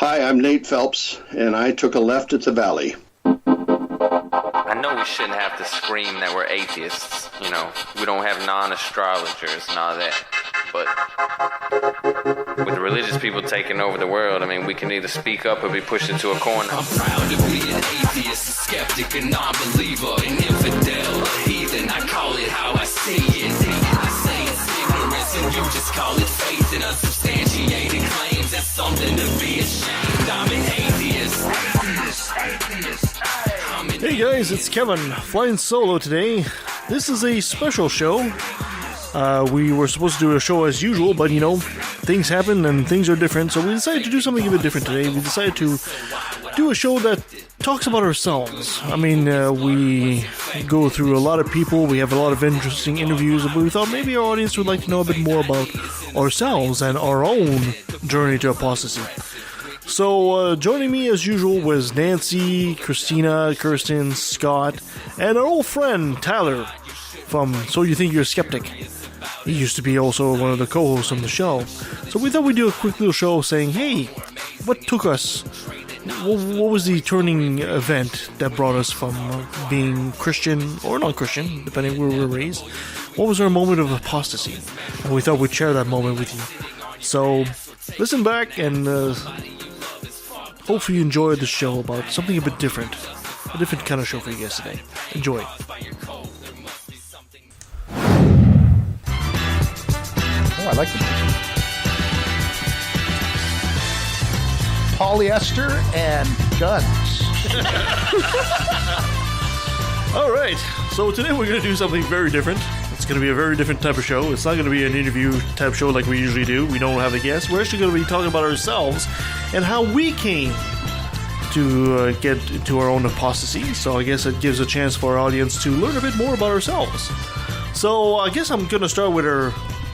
Hi, I'm Nate Phelps, and I took a left at the Valley. I know we shouldn't have to scream that we're atheists. You know, we don't have non-astrologers and all that. But with the religious people taking over the world, I mean, we can either speak up or be pushed into a corner. I'm proud to be an atheist, a skeptic, a non-believer, an infidel, a heathen. I call it how I see it. I say it's ignorance and you just call it faith in unsubstantiated claims. That's something to be ashamed. I'm an atheist. Hey guys, it's Kevin, flying solo today. This is a special show. We were supposed to do a show as usual, but you know, things happen and things are different, so we decided to do something a bit different today. We decided to do a show that talks about ourselves. I mean, we go through a lot of people, we have a lot of interesting interviews, but we thought maybe our audience would like to know a bit more about ourselves and our own journey to apostasy. So, joining me as usual was Nancy, Christina, Kirsten, Scott, and our old friend Tyler from So You Think You're a Skeptic. He used to be also one of the co-hosts on the show. So we thought we'd do a quick little show saying, hey, what took us? What was the turning event that brought us from being Christian or non-Christian, depending where we were raised? What was our moment of apostasy? And we thought we'd share that moment with you. So, listen back and hopefully you enjoyed the show about something a bit different. A different kind of show for you guys today. Enjoy. Oh, I like the music. Polyester and guns. All right, so today we're going to do something very different. It's going to be a very different type of show. It's not going to be an interview type show like we usually do. We don't have a guest. We're actually going to be talking about ourselves and how we came to get to our own apostasy. So I guess it gives a chance for our audience to learn a bit more about ourselves. So I guess I'm going to start with our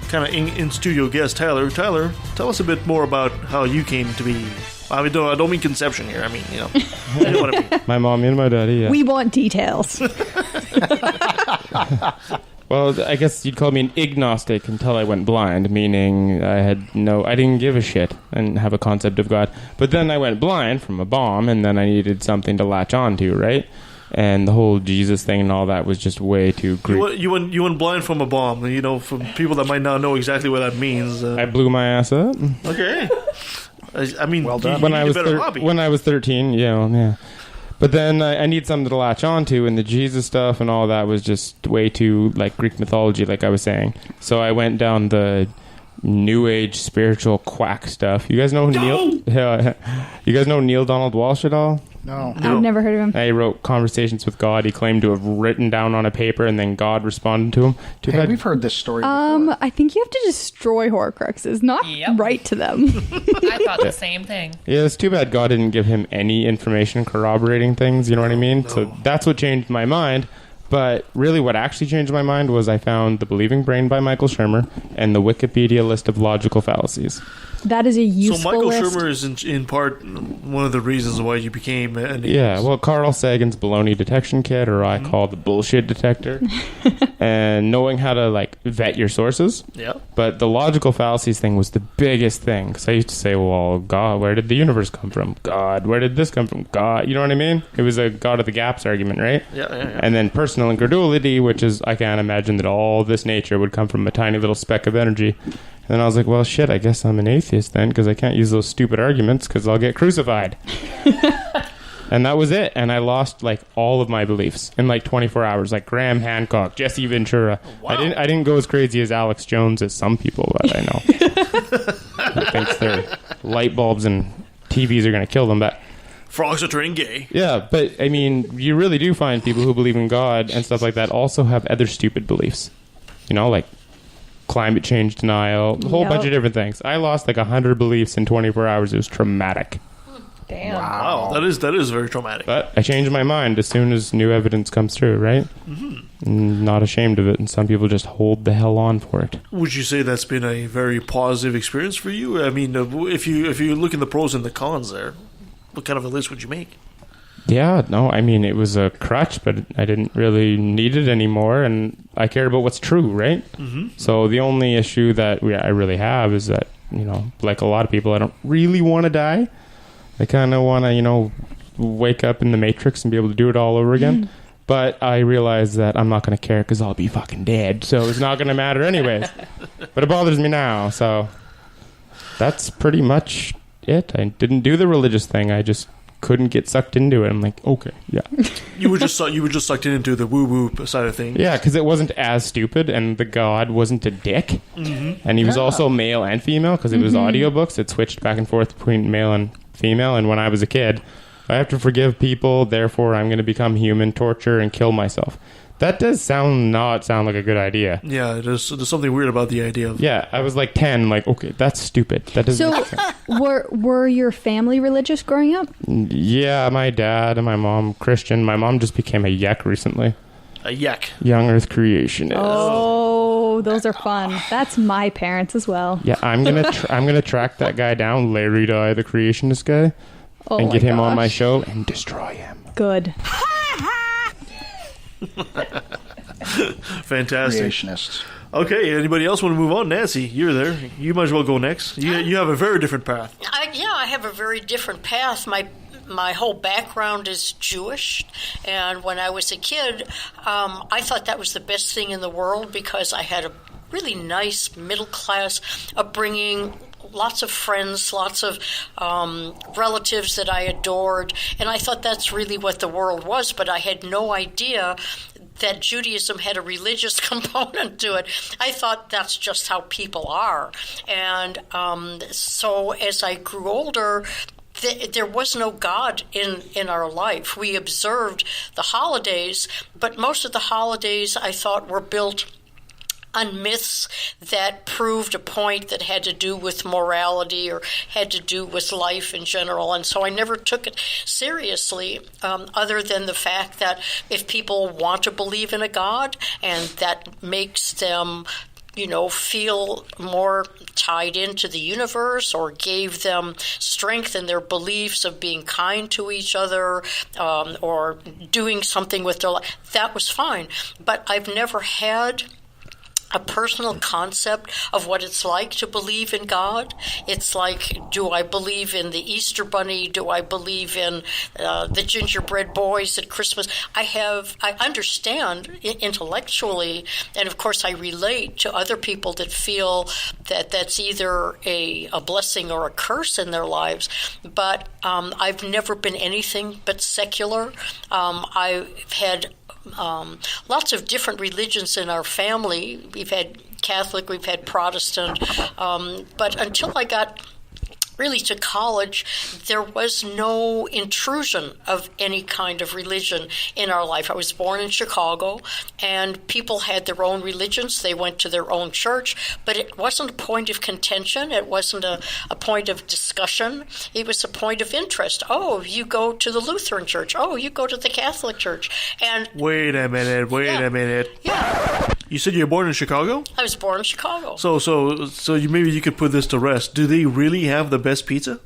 kind of in-studio guest, Tyler. Tyler, tell us a bit more about how you came to be. I don't mean conception here. I mean, you know, you know what I mean. My mommy and my daddy, yeah. We want details. Well, I guess you'd call me an agnostic until I went blind, meaning I didn't give a shit and have a concept of God. But then I went blind from a bomb, and then I needed something to latch on to, right? And the whole Jesus thing and all that was just way too Greek. You went blind from a bomb. You know, for people that might not know exactly what that means. I blew my ass up. Okay. I mean, well done. When I was 13, yeah. But then I need something to latch onto, and the Jesus stuff and all that was just way too like Greek mythology, like I was saying. So I went down the New Age spiritual quack stuff. You guys know You guys know Neil Donald Walsh at all? No. I've never heard of him. He wrote Conversations with God. He claimed to have written down on a paper, and then God responded to him. We've heard this story before. I think you have to destroy Horcruxes, not write to them. I thought the same thing. Yeah, it's too bad God didn't give him any information corroborating things, you know what I mean? No. So that's what changed my mind. But really what actually changed my mind was I found The Believing Brain by Michael Shermer and the Wikipedia list of logical fallacies. That is a useful So Michael list. Shermer is in part one of the reasons why you became an atheist. Yeah, well, Carl Sagan's baloney detection kit, or I call the bullshit detector, and knowing how to like vet your sources. Yeah. But the logical fallacies thing was the biggest thing, because I used to say, well, God, where did the universe come from? God, where did this come from? God, you know what I mean? It was a God of the gaps argument, right? Yeah. And then personal incredulity, which is I can't imagine that all this nature would come from a tiny little speck of energy. And then I was like, well, shit, I guess I'm an atheist then, because I can't use those stupid arguments because I'll get crucified. And that was it. And I lost like all of my beliefs in like 24 hours, like Graham Hancock, Jesse Ventura. Oh, wow. I didn't go as crazy as Alex Jones as some people that I know. Who thinks their light bulbs and TVs are going to kill them, but frogs are turning gay. yeah, but I mean, you really do find people who believe in God and stuff like that also have other stupid beliefs. You know, like climate change denial, a whole bunch of different things. I lost like 100 beliefs in 24 hours. It was traumatic. Damn. Wow, that is very traumatic. But I changed my mind as soon as new evidence comes through, right? Mm-hmm. Not ashamed of it, and some people just hold the hell on for it. Would you say that's been a very positive experience for you? I mean, if you look in the pros and the cons there, what kind of a list would you make? Yeah, no, I mean, it was a crutch, but I didn't really need it anymore, and I care about what's true, right? Mm-hmm. So the only issue that I really have is that, you know, like a lot of people, I don't really want to die, I kind of want to, wake up in the Matrix and be able to do it all over again. But I realize that I'm not going to care because I'll be fucking dead. So it's not going to matter anyways. But it bothers me now. So that's pretty much it. I didn't do the religious thing. I just couldn't get sucked into it. I'm like, okay, yeah. You were just sucked into the woo-woo side of things. Yeah, because it wasn't as stupid, and the god wasn't a dick. And he was also male and female because it was audiobooks. It switched back and forth between male and female. And when I was a kid, I have to forgive people, therefore I'm going to become human, torture, and kill myself. That does not sound like a good idea. Yeah, there's something weird about the idea of... Yeah, I was like 10, like, okay, that's stupid. That doesn't make sense. Were your family religious growing up? Yeah, my dad and my mom, Christian. My mom just became a yak recently. A yak. Young Earth creationist. Oh, those are fun. That's my parents as well. Yeah, I'm gonna track that guy down, Larry Dye, the creationist guy, and get him on my show and destroy him. Good. Fantastic. Creationists. Okay, anybody else want to move on? Nancy, you're there. You might as well go next. You have a very different path. I have a very different path. My whole background is Jewish, and when I was a kid, I thought that was the best thing in the world because I had a really nice middle-class upbringing, lots of friends, lots of relatives that I adored, and I thought that's really what the world was, but I had no idea that Judaism had a religious component to it. I thought that's just how people are. And so as I grew older, there was no God in our life. We observed the holidays, but most of the holidays I thought were built on myths that proved a point that had to do with morality or had to do with life in general. And so I never took it seriously, other than the fact that if people want to believe in a God and that makes them feel more tied into the universe or gave them strength in their beliefs of being kind to each other or doing something with their life, that was fine. But I've never had a personal concept of what it's like to believe in God. It's like, do I believe in the Easter Bunny? Do I believe in the gingerbread boys at Christmas? I understand intellectually, and of course I relate to other people that feel that that's either a blessing or a curse in their lives. But I've never been anything but secular. I've had lots of different religions in our family. We've had Catholic, we've had Protestant, but until I got really to college, there was no intrusion of any kind of religion in our life. I was born in Chicago, and people had their own religions. They went to their own church, but it wasn't a point of contention. It wasn't a point of discussion. It was a point of interest. Oh, you go to the Lutheran church. Oh, you go to the Catholic church. And Wait a minute. Yeah. You said you were born in Chicago? I was born in Chicago. So maybe you could put this to rest. Do they really have the best pizza?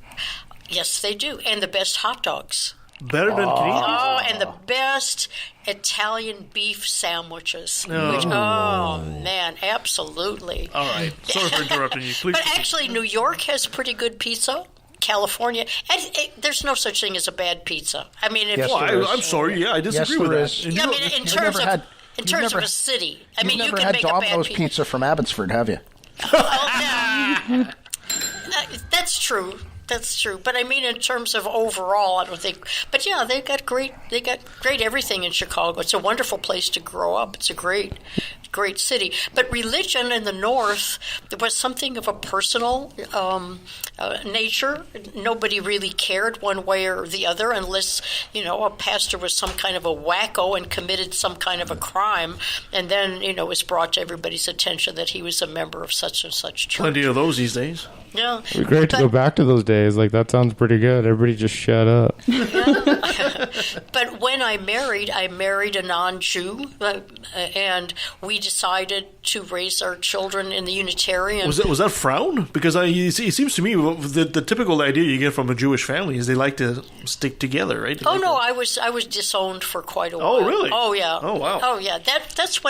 Yes, they do. And the best hot dogs. Better than Canadian? Oh, and the best Italian beef sandwiches. Man, absolutely. All right. Sorry for interrupting you. Please. But actually, New York has pretty good pizza. California, and there's no such thing as a bad pizza. I mean, I'm sorry. Yeah, I disagree with that. Yeah, I mean, in terms of a city, I mean, you can make Domino's a bad pizza from Abbotsford, have you? Yeah. That's true. That's true. But I mean, in terms of overall, I don't think. But yeah, they got great everything in Chicago. It's a wonderful place to grow up. It's a great city. But religion in the North was something of a personal nature. Nobody really cared one way or the other unless, a pastor was some kind of a wacko and committed some kind of a crime. And then, it was brought to everybody's attention that he was a member of such and such church. Plenty of those these days. Yeah. It'd be great to go back to those days. Like, that sounds pretty good. Everybody just shut up. Yeah. But when I married a non-Jew, and we decided to raise our children in the Unitarian. Was that frown? Because it seems to me the typical idea you get from a Jewish family is they like to stick together, right? I was disowned for quite a while. Oh, really? Oh, yeah. Oh, wow. Oh, yeah. That's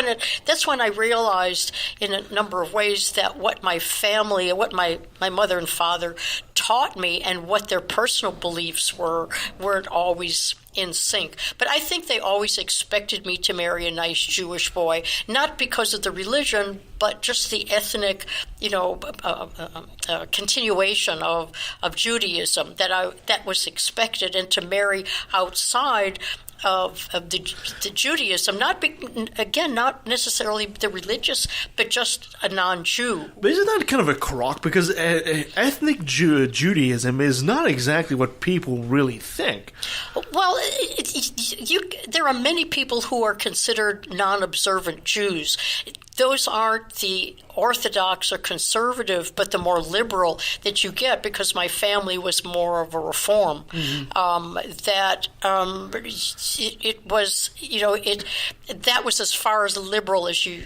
when I realized in a number of ways that what my family, what my mother and father taught me and what their personal beliefs weren't always in sync. But I think they always expected me to marry a nice Jewish boy, not because of the religion, but just the ethnic, continuation of Judaism that was expected, and to marry outside of the Judaism, not necessarily the religious, but just a non-Jew. But isn't that kind of a crock? Because ethnic Judaism is not exactly what people really think. Well, there are many people who are considered non-observant Jews. Those aren't the Orthodox or conservative, but the more liberal that you get, because my family was more of a reform. That was as far as liberal as you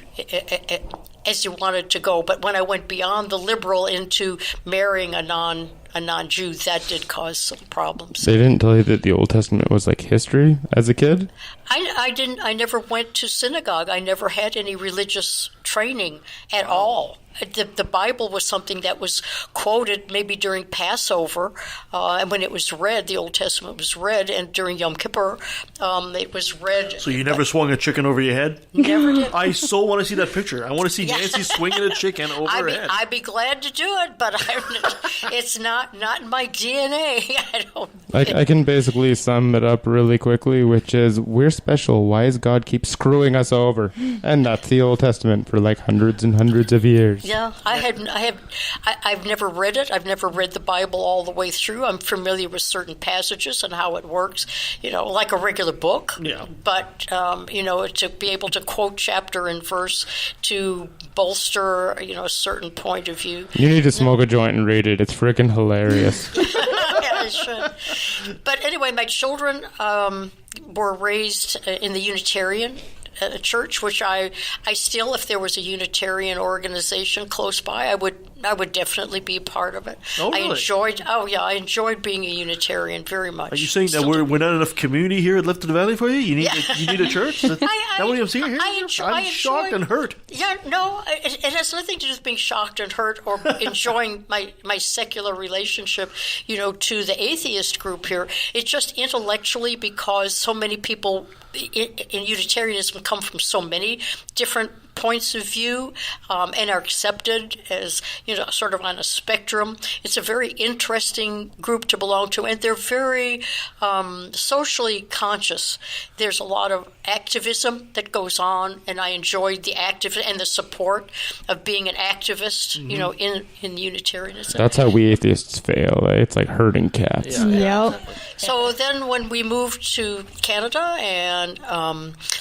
wanted to go. But when I went beyond the liberal into marrying a non-Jew, that did cause some problems. They didn't tell you that the Old Testament was like history as a kid? I didn't. I never went to synagogue. I never had any religious training at all. The Bible was something that was quoted maybe during Passover, and when it was read, the Old Testament was read, and during Yom Kippur, it was read. So you never swung a chicken over your head? Never did. I so want to see that picture. I want to see Nancy swinging a chicken over her head. I'd be glad to do it, but it's not in my DNA. I can basically sum it up really quickly, which is, we're special. Why does God keep screwing us over? And that's the Old Testament for like hundreds and hundreds of years. Yeah, I've never read it. I've never read the Bible all the way through. I'm familiar with certain passages and how it works, like a regular book. Yeah. But, to be able to quote chapter and verse to bolster, a certain point of view. You need to smoke a joint and read it. It's freaking hilarious. Yeah, I should. But anyway, my children were raised in the Unitarian church, which I still, if there was a Unitarian organization close by, I would definitely be a part of it. Oh, really? I enjoyed being a Unitarian very much. Are you saying that we're not enough community here at Lifted Valley for you? You need a church? Is that what I'm seeing here? I'm shocked and hurt. Yeah, no, it has nothing to do with being shocked and hurt or enjoying my secular relationship, to the atheist group here. It's just intellectually, because so many people in Unitarianism come from so many different points of view and are accepted as, sort of on a spectrum. It's a very interesting group to belong to, and they're very socially conscious. There's a lot of activism that goes on, and I enjoyed the active and the support of being an activist, in Unitarianism. That's how we atheists fail. It's like herding cats. Yeah. Yep. So then when we moved to Canada and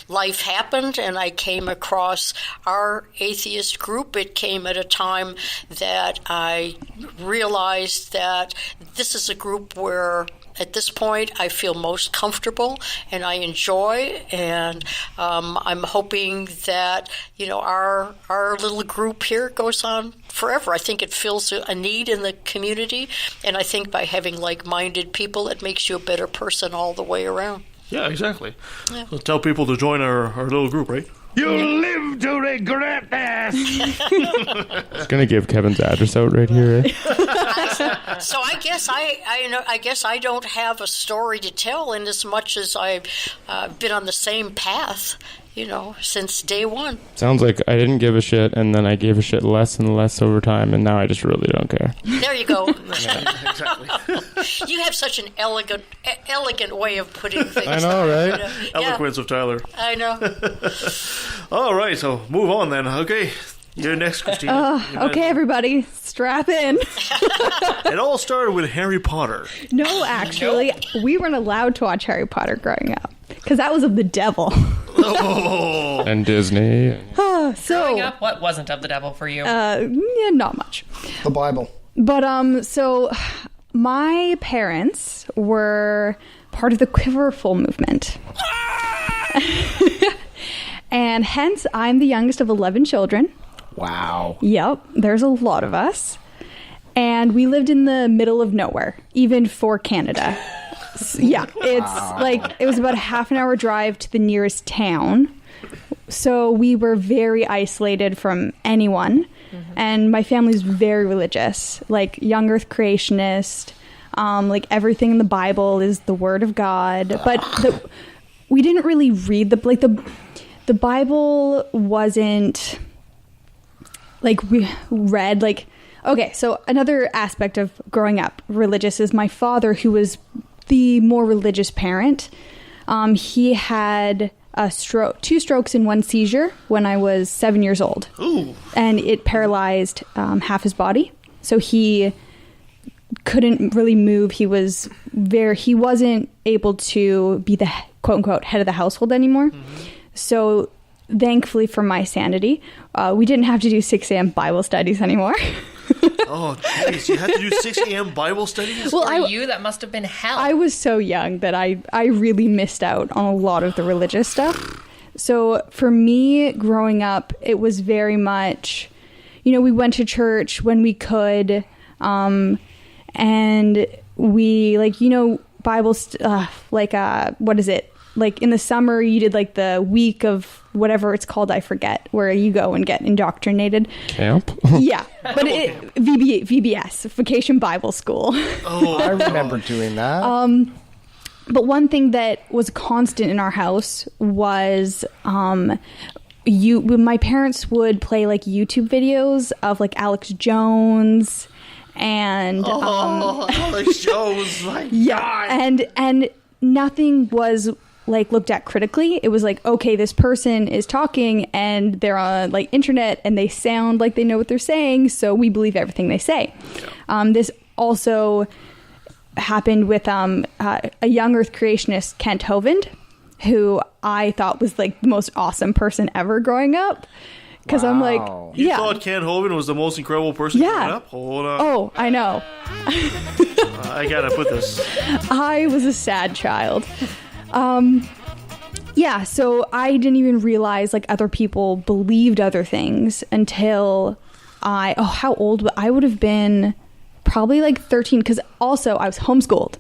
life happened and I came across our atheist group, it came at a time that I realized that this is a group where at this point I feel most comfortable and I enjoy, and I'm hoping that our little group here goes on forever. I think it fills a need in the community, and I think by having like-minded people, it makes you a better person all the way around. Yeah, exactly. Yeah. So tell people to join our little group, right? You'll live to regret this. It's gonna give Kevin's address out right here. So I guess I guess I don't have a story to tell, in as much as I've been on the same path, since day one. Sounds like I didn't give a shit, and then I gave a shit less and less over time, and now I just really don't care. There you go. Yeah, exactly. You have such an elegant way of putting things. I know, right? Eloquence of Tyler. I know. All right, so move on then. Okay. You're next, Christina. Okay, everybody, strap in. It all started with Harry Potter. No, actually, we weren't allowed to watch Harry Potter growing up because that was of the devil. Oh. And Disney. Growing up, what wasn't of the devil for you? Not much. The Bible. But so my parents were part of the Quiverful movement. And hence, I'm the youngest of 11 children. Wow. Yep, there's a lot of us. And we lived in the middle of nowhere, even for Canada. Yeah, it was about a half an hour drive to the nearest town. So we were very isolated from anyone. Mm-hmm. And my family's very religious, like young earth creationist. Like everything in the Bible is the word of God. But we didn't really read the Bible wasn't like we read like. Okay, so another aspect of growing up religious is my father, who was the more religious parent. He had two strokes and one seizure when I was 7 years old. Ooh. And it paralyzed half his body. So he couldn't really move. He wasn't able to be the quote unquote head of the household anymore. Mm-hmm. So thankfully for my sanity, we didn't have to do 6 a.m. Bible studies anymore. Oh, jeez. You had to do 6 a.m. Bible studies? Well, for you, that must have been hell. I was so young that I really missed out on a lot of the religious stuff. So for me, growing up, it was very much, we went to church when we could, and we, Bible stuff, what is it? Like in the summer, you did like the week of whatever it's called, I forget, where you go and get indoctrinated. Camp? Yeah, but VBS, Vacation Bible School. Oh, I remember doing that. But one thing that was constant in our house was my parents would play like YouTube videos of like Alex Jones and Alex Jones, my God. And nothing was like looked at critically. It was like, okay, this person is talking and they're on like internet and they sound like they know what they're saying, so we believe everything they say. This also happened with a young earth creationist, Kent Hovind, who I thought was like the most awesome person ever growing up. Because I'm like, You thought Kent Hovind was the most incredible person growing up? Hold on. Oh, I know. I gotta put this. I was a sad child. So I didn't even realize like other people believed other things until how old? I would have been probably like 13, because also I was homeschooled.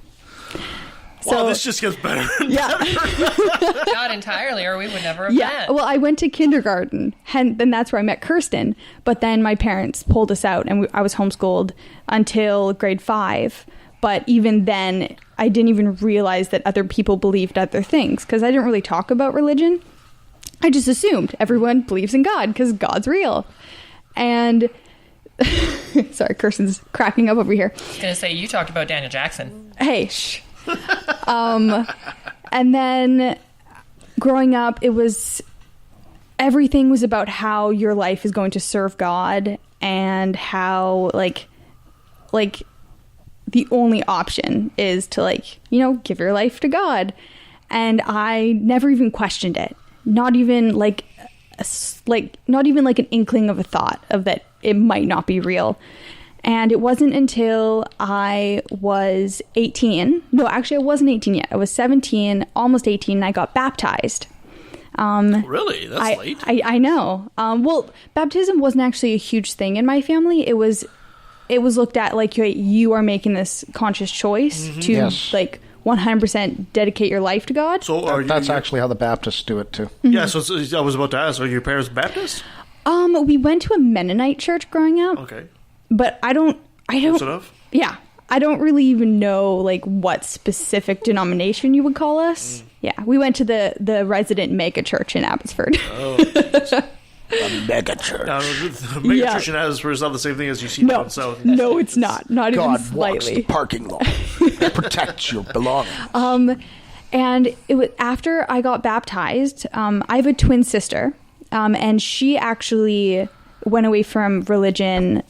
Wow, this just gets better and better. Not entirely, or we would never have met. Well, I went to kindergarten, and then that's where I met Kirsten. But then my parents pulled us out, and I was homeschooled until grade 5. But even then, I didn't even realize that other people believed other things, because I didn't really talk about religion. I just assumed everyone believes in God, because God's real. And sorry, Kirsten's cracking up over here. I was going to say, you talked about Daniel Jackson. Hey, shh. And then growing up, everything was about how your life is going to serve God, and how like the only option is to give your life to God. And I never even questioned it. Not even like an inkling of a thought of that it might not be real. And it wasn't until I was 18. No, actually, I wasn't 18 yet. I was 17, almost 18, and I got baptized. Really? That's late. I know. Well, baptism wasn't actually a huge thing in my family. It was looked at like you are making this conscious choice to 100% dedicate your life to God. So that's actually how the Baptists do it too. Yeah. So I was about to ask, are your parents Baptist? We went to a Mennonite church growing up. Okay. But I don't. Close enough? Yeah, I don't really even know like what specific denomination you would call us. Yeah, we went to the resident mega church in Abbotsford. Oh. The mega church. Now, the mega church in Abbotsford is not the same thing as you see down south. No, it's not. Not God even slightly. walks the parking lot. That protects your belongings. And it was after I got baptized. I have a twin sister, and she actually went away from religion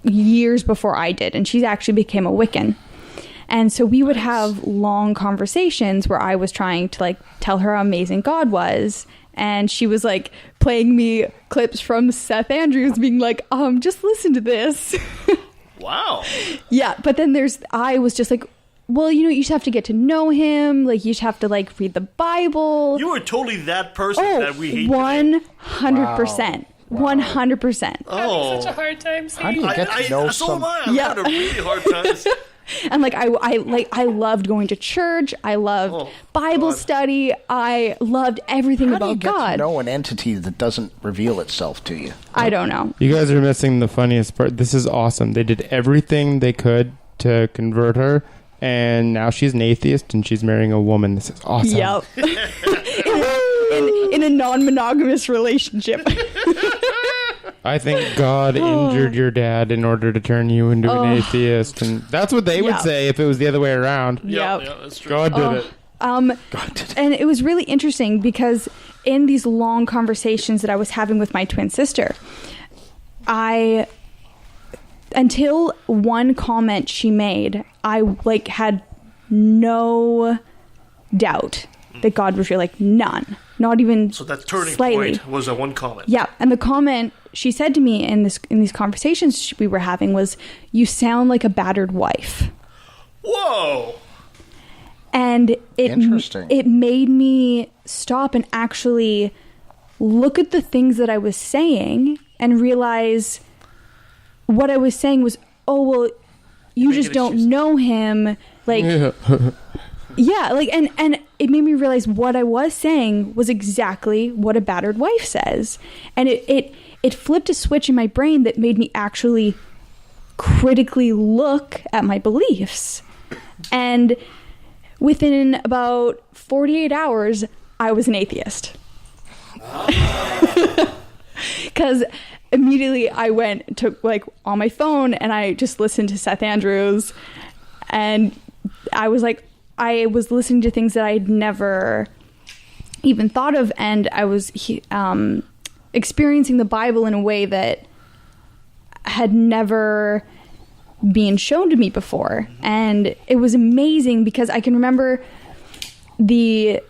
years before I did, and she actually became a Wiccan. And so we would have long conversations where I was trying to like tell her how amazing God was, and she was like playing me clips from Seth Andrews being like, just listen to this. Wow. Yeah, but then I was just like, well, you just have to get to know him. Like, you just have to, like, read the Bible. You were totally that person that we hate 100%. 100%. Having such a hard time saying. How do you get to know so some? am I. I've had a really hard time. And like I loved going to church. I loved Bible study. I loved everything How about do you get God. to know an entity that doesn't reveal itself to you? I don't know. You guys are missing the funniest part. This is awesome. They did everything they could to convert her, and now she's an atheist and she's marrying a woman. This is awesome. Yep. in a non-monogamous relationship. I think God injured your dad in order to turn you into an atheist, and that's what they would say if it was the other way around. Yep. Yeah, that's true. God did it. God did it. And it was really interesting because in these long conversations that I was having with my twin sister, until one comment she made, I like had no doubt that God was real, like none, not even So that turning slightly. point was that one comment. Yeah, and the comment she said to me in these conversations we were having was, "You sound like a battered wife." Whoa! And Interesting. it made me stop and actually look at the things that I was saying and realize what I was saying was, oh, well, you just don't know him. Like, yeah, like, and it made me realize what I was saying was exactly what a battered wife says. And it flipped a switch in my brain that made me actually critically look at my beliefs. And within about 48 hours, I was an atheist. Because immediately I took like on my phone and I just listened to Seth Andrews, and I was listening to things that I'd never even thought of, and I was experiencing the Bible in a way that had never been shown to me before. And it was amazing because I can remember the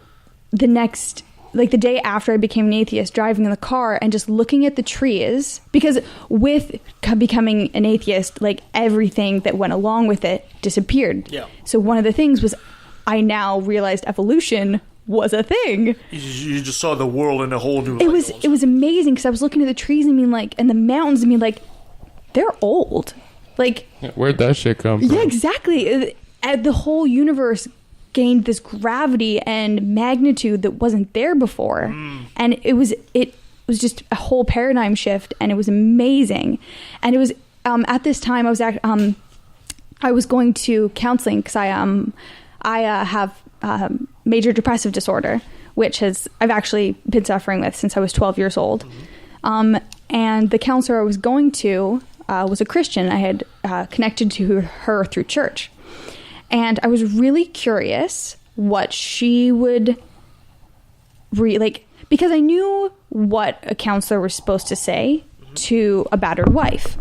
next, like the day after I became an atheist, driving in the car and just looking at the trees, because with becoming an atheist, like everything that went along with it disappeared. Yeah. So one of the things was I now realized evolution was a thing. You just saw the world in a whole new light. It was amazing because I was looking at the trees and being like, and the mountains and being like, they're old. Like, Where'd that shit come from? yeah, exactly. The whole universe gained this gravity and magnitude that wasn't there before. And it was just a whole paradigm shift, and it was amazing. And it was at this time I was going to counseling because I have major depressive disorder, which I've actually been suffering with since I was 12 years old. And the counselor I was going to was a Christian. I had connected to her through church. And I was really curious what she would because I knew what a counselor was supposed to say to a battered wife.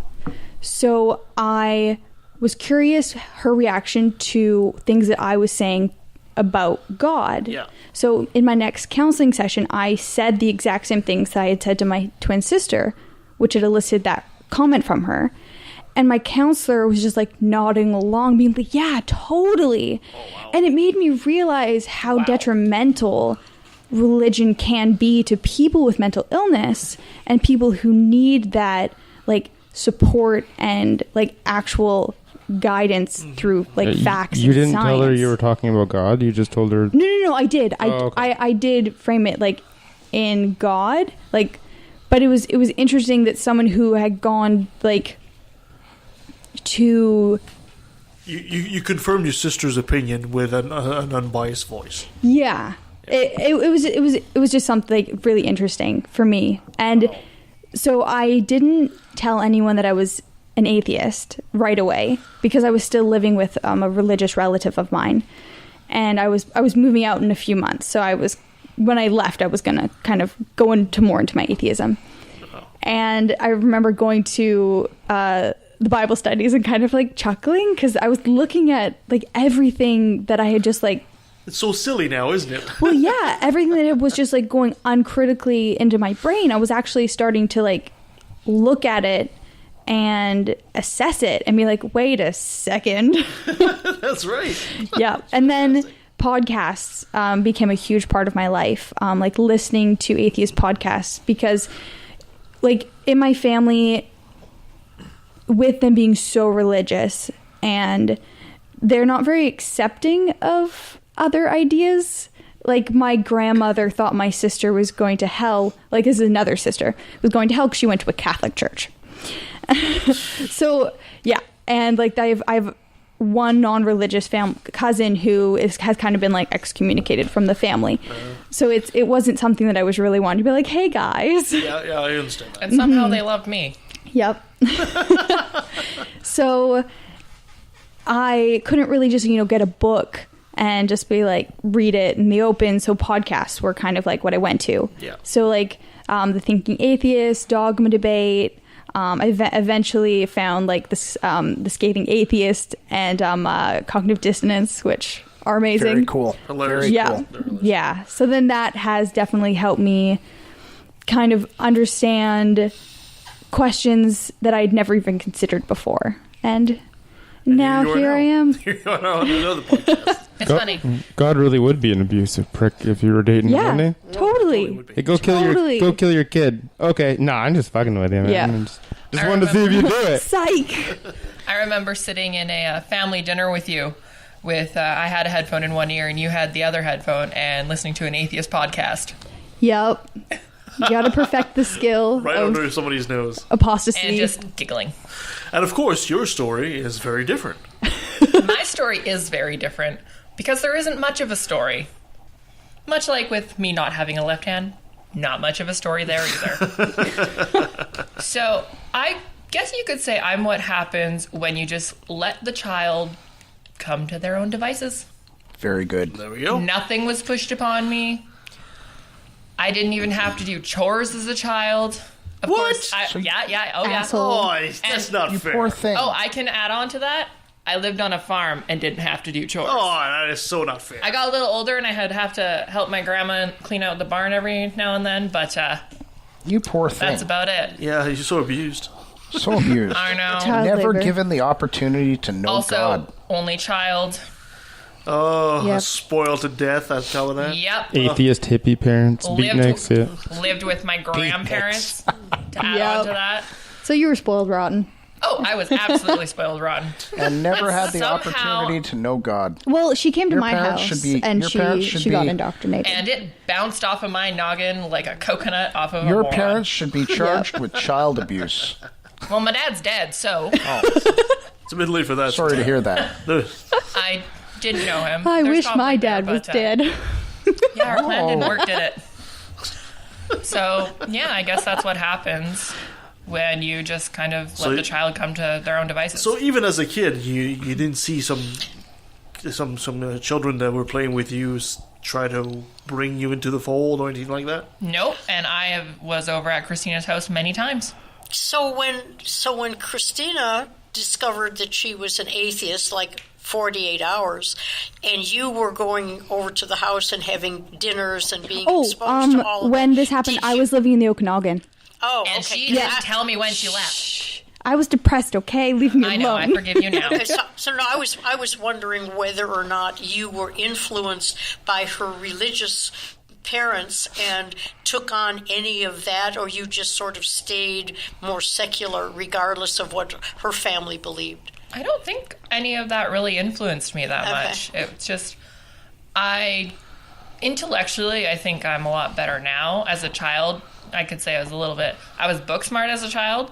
So I was curious her reaction to things that I was saying about God. Yeah. So in my next counseling session, I said the exact same things that I had said to my twin sister, which had elicited that comment from her. And my counselor was just like nodding along, being like, yeah, totally. Oh, wow. And it made me realize how detrimental religion can be to people with mental illness and people who need that like support and like actual guidance through like facts. You didn't and tell her science. you were talking about God. You just told her. No, I did. Okay. I did frame it like in God, like, but it was interesting that someone who had gone like to You confirmed your sister's opinion with an unbiased voice. yeah. It was just something like really interesting for me. And so I didn't tell anyone that I was an atheist right away because I was still living with a religious relative of mine, and I was moving out in a few months. So when I left, I was gonna kind of go into my atheism. And I remember going to the Bible studies and kind of like chuckling because I was looking at like everything that I had just like. It's so silly now, isn't it? Well, yeah, everything that was just like going uncritically into my brain, I was actually starting to like look at it and assess it and be like, wait a second. That's right. Yeah. And then podcasts became a huge part of my life, like listening to atheist podcasts, because like in my family, with them being so religious, and they're not very accepting of other ideas. Like my grandmother thought my sister was going to hell, like this is another sister, was going to hell because she went to a Catholic church. So yeah, and like I've one non-religious cousin who has kind of been like excommunicated from the family. So it wasn't something that I was really wanting to be like, hey guys. Yeah, I understand that. And somehow they loved me. Yep. So I couldn't really just, get a book and just be like, read it in the open. So podcasts were kind of like what I went to. Yeah. So like the Thinking Atheist, Dogma Debate. I eventually found like this, the Scathing Atheist and Cognitive Dissonance, which are amazing. Very cool. Hilarious. Yeah. Yeah. So then that has definitely helped me kind of understand questions that I'd never even considered before. And now here I am. You're on another podcast. It's funny. God really would be an abusive prick if you were dating him, Yeah, wouldn't he? totally. Hey, go kill your kid. Okay, nah, I'm just fucking with you, man. Yeah. I'm just wanted to see if you do it. Psych. I remember sitting in a family dinner with you. With I had a headphone in one ear and you had the other headphone, and listening to an atheist podcast. Yep. You got to perfect the skill Right of under somebody's nose. apostasy. And just giggling. And of course, your story is very different. My story is very different because there isn't much of a story. Much like with me not having a left hand, not much of a story there either. So I guess you could say I'm what happens when you just let the child come to their own devices. Very good. There we go. Nothing was pushed upon me. I didn't even have to do chores as a child. Of What? course, yeah. Asshole. Oh, that's not You fair. poor thing. Oh, I can add on to that. I lived on a farm and didn't have to do chores. Oh, that is so not fair. I got a little older and I had have to help my grandma clean out the barn every now and then, but You poor thing. that's about it. Yeah, you're so abused. So abused. I know. Child Never labor. given the opportunity to know Also, God. only child. Oh, Yep. spoiled to death, I'd tell her that. Yep. Atheist hippie parents, beatniks, yeah. Lived with my grandparents to add Yep. on to that. So you were spoiled rotten. Oh, I was absolutely spoiled rotten. And never had the Somehow- opportunity to know God. Well, she came to Your my parents house should be- and your parents should she got be- indoctrinated. And it bounced off of my noggin like a coconut off of a Your moron. parents should be charged with child abuse. Well, my dad's dead, so It's a bit late for that. Sorry to hear that. I didn't know him. I There's wish my conflict there, dad was but, dead. Yeah, our plan didn't work, did it? So, yeah, I guess that's what happens when you just kind of let the child come to their own devices. So even as a kid, you didn't see some children that were playing with you try to bring you into the fold or anything like that? Nope, and was over at Christina's house many times. So when Christina discovered that she was an atheist, like 48 hours, and you were going over to the house and having dinners and being exposed to all of when it, this happened, did I you- was living in the Okanagan. Oh, And okay. she didn't tell me when she left. I was depressed, okay? Leave me I alone. know, I forgive you now. Okay, so no, I was wondering whether or not you were influenced by her religious parents and took on any of that, or you just sort of stayed more secular regardless of what her family believed. I don't think any of that really influenced me that much. It's just, intellectually, I think I'm a lot better now. As a child, I could say I was book smart as a child.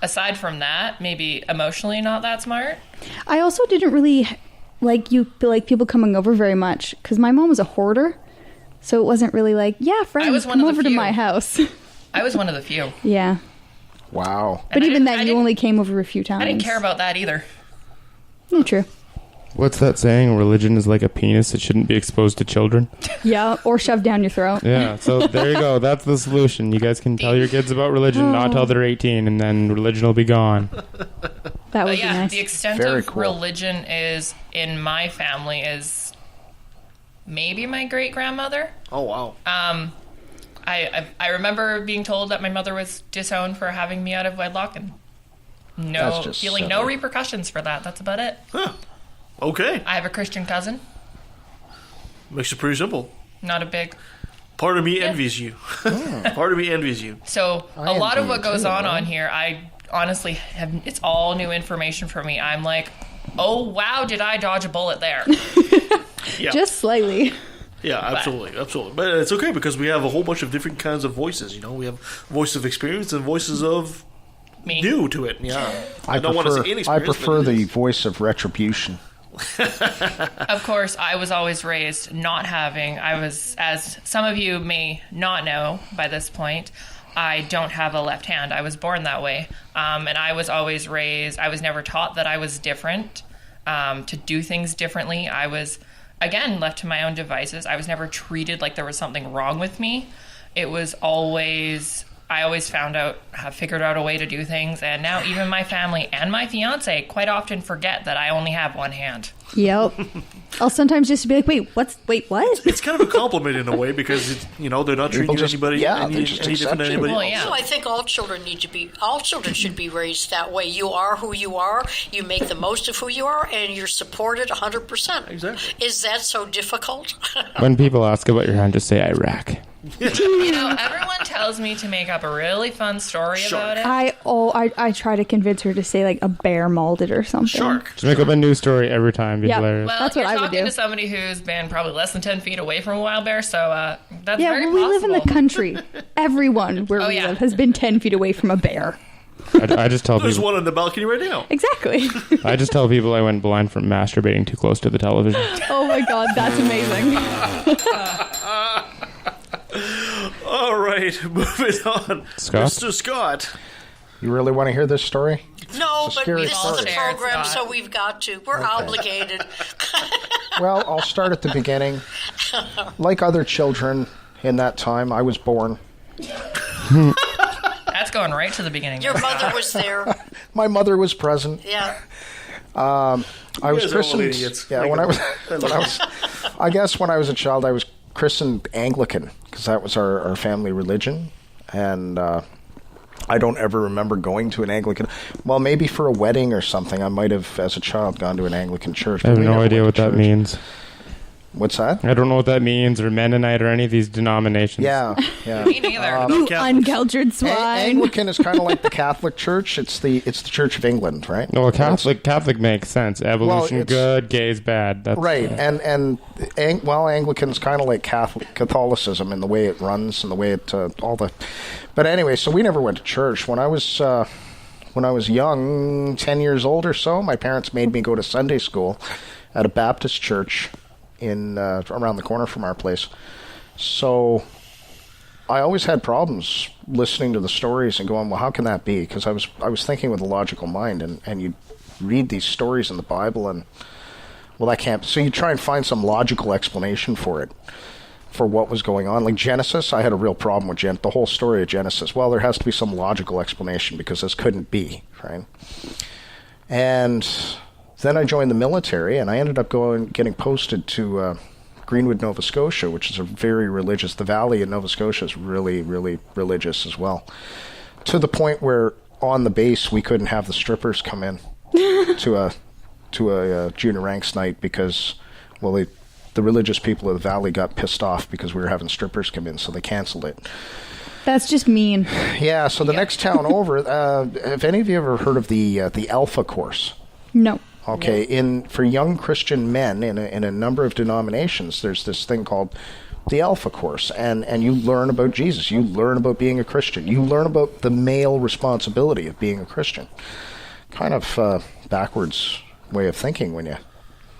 Aside from that, maybe emotionally not that smart. I also didn't really like people coming over very much because my mom was a hoarder. So it wasn't really like, yeah, friends, come over to my house. I was one of the few. Yeah. Wow. But even then, you only came over a few times. I didn't care about that either. Yeah, true. What's that saying? Religion is like a penis. It shouldn't be exposed to children. Yeah, or shoved down your throat. Yeah, so there you go. That's the solution. You guys can tell your kids about religion not till they're 18, and then religion will be gone. That would But be yeah, nice. the extent Very of cool. religion is in my family is maybe my great grandmother. Oh, wow. I remember being told that my mother was disowned for having me out of wedlock, and feeling no repercussions for that. That's about it. Huh. Okay. I have a Christian cousin. Makes it pretty simple. Not a big... Part of me envies you. Part of me envies you. So a lot of what goes on here, I honestly have... It's all new information for me. I'm like, oh, wow, did I dodge a bullet there? Yeah. Just slightly. Yeah, absolutely. But it's okay because we have a whole bunch of different kinds of voices. You know, we have voice of experience and voices of new to it. Yeah. I don't want to say inexperienced. I prefer the voice of retribution. Of course, I was always raised not having... as some of you may not know by this point, I don't have a left hand. I was born that way. And I was always raised... I was never taught that I was different, to do things differently. I was, again, left to my own devices. I was never treated like there was something wrong with me. It was always... I always have figured out a way to do things, and now even my family and my fiance quite often forget that I only have one hand. Yep. I'll sometimes just be like, wait, what? It's kind of a compliment in a way because they're not treating anybody any different than anybody else. Yeah. So I think all children should be raised that way. You are who you are. You make the most of who you are, and you're supported 100%. Exactly. Is that so difficult? When people ask about your hand, just say Iraq. Everyone tells me to make up a really fun story about it. I try to convince her to say like a bear mauled it or something. Shark. Just make up a new story every time. Yeah. Hilarious. Well, that's what I would do. You're talking to somebody who's been probably less than 10 feet away from a wild bear, so that's very we live in the possible. country. Everyone where we live has been 10 feet away from a bear. I just tell There's people. one on the balcony right now. Exactly. I just tell people I went blind from masturbating too close to the television. Oh my god, that's amazing. All right, moving on. Scott? Mr. Scott. You really want to hear this story? No, It's a but scary this is the story. program, Scott. so we've got to. We're obligated. Well, I'll start at the beginning. Like other children in that time, I was born. That's going right to the beginning. Your mother was there. My mother was present. Yeah. I was guys are all christened. idiots. Yeah, when I was a child, I was christened Anglican because that was our family religion, and I don't ever remember going to an Anglican. Well, maybe for a wedding or something, I might have, as a child, gone to an Anglican church. I have but we no never idea went what to that church. means. What's that? I don't know what that means, or Mennonite, or any of these denominations. Yeah. Me neither. You uncultured swine. Anglican is kind of like the Catholic Church. It's the Church of England, right? No, Catholic makes sense. Evolution it's- good, gays bad. That's, Right, Anglican's kind of like Catholicism in the way it runs and the way it all the. But anyway, so we never went to church. When I was young, 10 years old or so, my parents made me go to Sunday school at a Baptist church in around the corner from our place. So I always had problems listening to the stories and going, well, how can that be? Because I was thinking with a logical mind, and you read these stories in the Bible and, well, that can't... So you try and find some logical explanation for it, for what was going on. Like Genesis, I had a real problem with the whole story of Genesis. Well, there has to be some logical explanation because this couldn't be, right? And then I joined the military, and I ended up getting posted to Greenwood, Nova Scotia, which is a very religious... The valley in Nova Scotia is really, really religious as well. To the point where on the base, we couldn't have the strippers come in to a junior ranks night because, well, the religious people of the valley got pissed off because we were having strippers come in, so they canceled it. That's just mean. Yeah, so the next town over, have any of you ever heard of the Alpha course? No. Okay, for young Christian men in a number of denominations, there's this thing called the Alpha course, and you learn about Jesus. You learn about being a Christian. You learn about the male responsibility of being a Christian. Kind of backwards way of thinking when you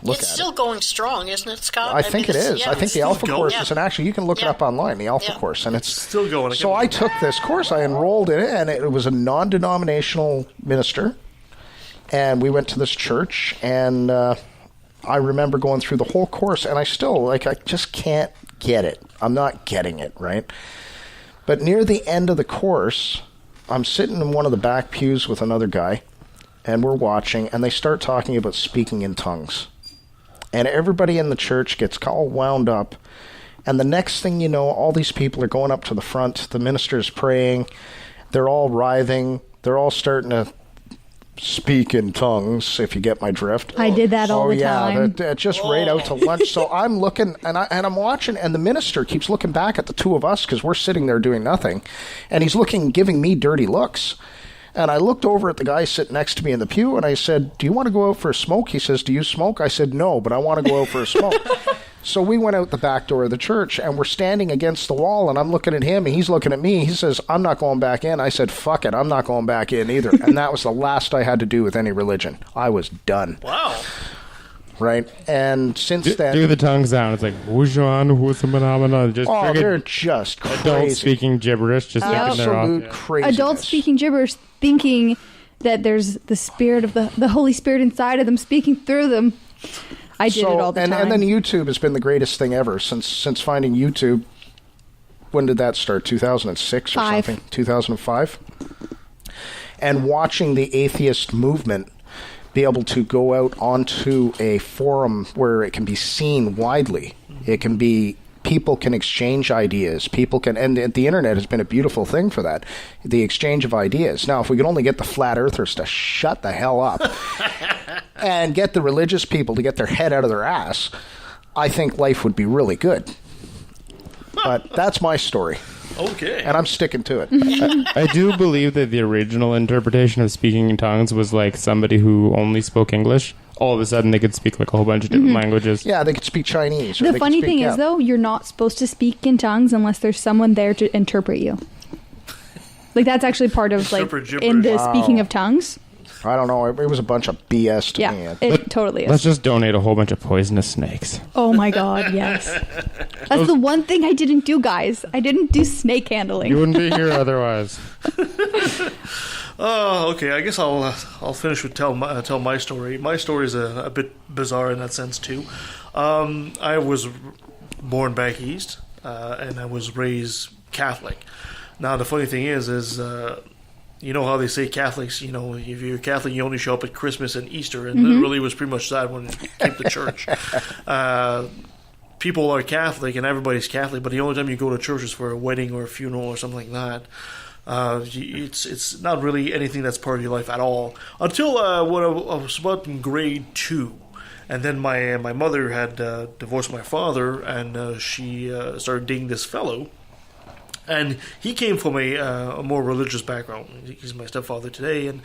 look at it. It's still going strong, isn't it, Scott? I think it is. Yeah, I think the Alpha course is, and actually you can look it Yeah. up online, the Alpha course, and it's Still going. So I took this course, I enrolled in it, and it was a non-denominational minister, and we went to this church, and I remember going through the whole course, and I still, I just can't get it. I'm not getting it, right? But near the end of the course, I'm sitting in one of the back pews with another guy, and we're watching, and they start talking about speaking in tongues. And everybody in the church gets all wound up, And the next thing you know, all these people are going up to the front. The minister's praying. They're all writhing. They're all starting to speak in tongues, if you get my drift. I did that all the time. Just right out to lunch. So I'm looking, and I'm watching, and the minister keeps looking back at the two of us because we're sitting there doing nothing. And he's giving me dirty looks. And I looked over at the guy sitting next to me in the pew, and I said, do you want to go out for a smoke? He says, do you smoke? I said, no, but I want to go out for a smoke. So we went out the back door of the church, and we're standing against the wall, and I'm looking at him, and he's looking at me. He says, I'm not going back in. I said, fuck it, I'm not going back in either. And that was the last I had to do with any religion. I was done. Wow. Right? And since then... Do the tongue sound. It's like, just they're just crazy. Adults speaking gibberish, just thinking they're off. Absolute craziness. Adults speaking gibberish, thinking that there's the spirit of the Holy Spirit inside of them speaking through them. I did it all the time. And then YouTube has been the greatest thing ever since finding YouTube. When did that start? 2006 or something? 2005? And watching the atheist movement be able to go out onto a forum where it can be seen widely. It can be, people can exchange ideas. People can, and the internet has been a beautiful thing for that. The exchange of ideas. Now, if we could only get the flat earthers to shut the hell up and get the religious people to get their head out of their ass, I think life would be really good. But that's my story. Okay. And I'm sticking to it. I do believe that the original interpretation of speaking in tongues was like somebody who only spoke English. All of a sudden, they could speak like a whole bunch of different languages. Yeah, they could speak Chinese. The funny thing is, though, you're not supposed to speak in tongues unless there's someone there to interpret you. Like, that's actually part of, like, in the speaking of tongues. I don't know. It was a bunch of BS to me. Yeah, it totally is. Let's just donate a whole bunch of poisonous snakes. Oh my god, yes. That's the one thing I didn't do, guys. I didn't do snake handling. You wouldn't be here otherwise. Oh, okay. I guess I'll finish with tell my story. My story is a bit bizarre in that sense too. I was born back east, and I was raised Catholic. Now the funny thing is you know how they say Catholics, you know, if you're Catholic, you only show up at Christmas and Easter, and it really was pretty much that when it came to church. People are Catholic, and everybody's Catholic, but the only time you go to church is for a wedding or a funeral or something like that. It's not really anything that's part of your life at all. Until when I was about in grade 2. And then my mother had divorced my father, and she started dating this fellow. And he came from a more religious background. He's my stepfather today, and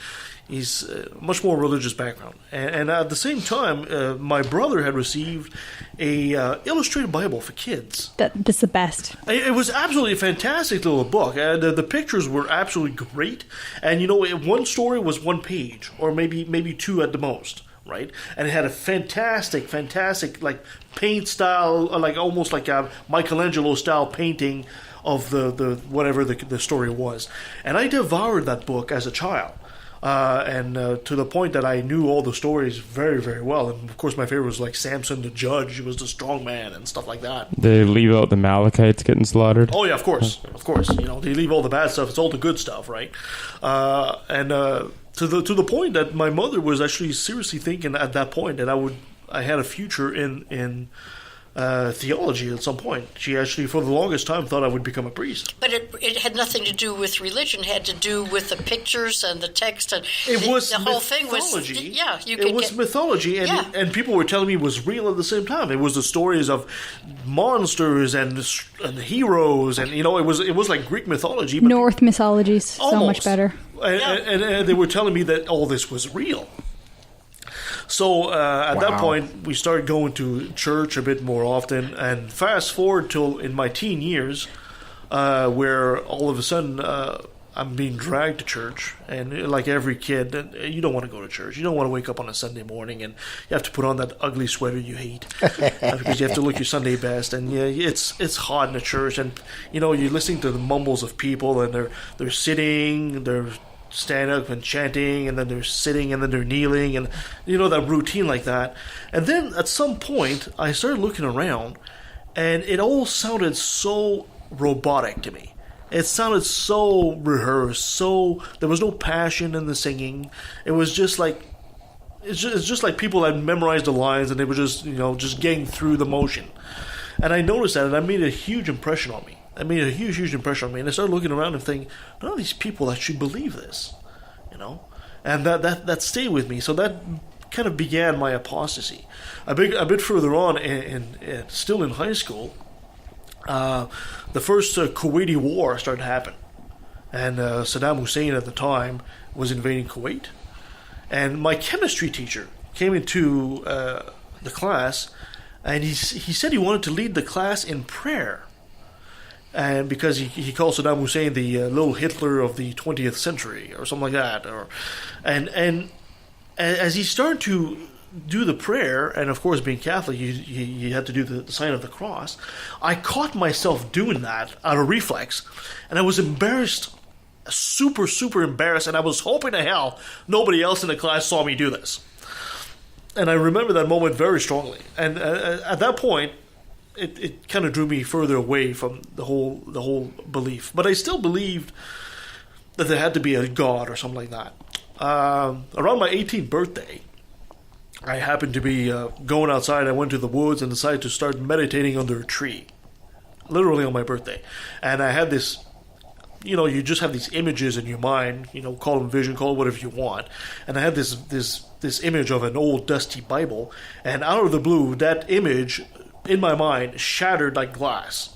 he's a much more religious background. And at the same time, my brother had received a illustrated Bible for kids. That's the best. It was absolutely a fantastic little book. The pictures were absolutely great. And, you know, one story was one page, or maybe two at the most. Right, and it had a fantastic, like paint style, like almost like a Michelangelo style painting of the whatever the story was. And I devoured that book as a child, and to the point that I knew all the stories very, very well. And of course, my favorite was like Samson the Judge. He was the strong man and stuff like that. They leave out the Amalekites getting slaughtered. Oh yeah, of course. You know, they leave all the bad stuff. It's all the good stuff, right? To the point that my mother was actually seriously thinking at that point that I had a future in theology at some point. She actually, for the longest time, thought I would become a priest. But it had nothing to do with religion. It had to do with the pictures and the text. And it was the whole thing was mythology, and people were telling me it was real at the same time. It was the stories of monsters and heroes, and you know, it was like Greek mythology. But North mythology is so much better. And they were telling me that all this was real. So at that point, we started going to church a bit more often, and fast forward till in my teen years, where all of a sudden I'm being dragged to church, and like every kid, you don't want to go to church. You don't want to wake up on a Sunday morning and you have to put on that ugly sweater you hate because you have to look your Sunday best, and it's hot in the church, and you know you're listening to the mumbles of people, and they're sitting, they're standing up and chanting, and then they're sitting, and then they're kneeling, and you know that routine like that. And then at some point I started looking around, and it all sounded so robotic to me. It sounded so rehearsed, so there was no passion in the singing. It was just like it's just like people had memorized the lines, and they were just getting through the motion. And I noticed that, and that made a huge impression on me. It made a huge, huge impression on me. And I started looking around and thinking, none of these people actually believe this, you know? And that stayed with me. So that kind of began my apostasy. A bit further on, still in high school, the first Kuwaiti War started to happen. And Saddam Hussein at the time was invading Kuwait. And my chemistry teacher came into the class, and he said he wanted to lead the class in prayer. And because he called Saddam Hussein the little Hitler of the 20th century, or something like that. And as he started to do the prayer, and of course being Catholic, you had to do the sign of the cross, I caught myself doing that out of reflex, and I was embarrassed, super, super embarrassed, and I was hoping to hell nobody else in the class saw me do this. And I remember that moment very strongly. And at that point, it kind of drew me further away from the whole belief. But I still believed that there had to be a God or something like that. Around my 18th birthday, I happened to be going outside. I went to the woods and decided to start meditating under a tree, literally on my birthday. And I had this, you just have these images in your mind, call them vision, call it whatever you want. And I had this image of an old dusty Bible, and out of the blue, that image in my mind shattered like glass.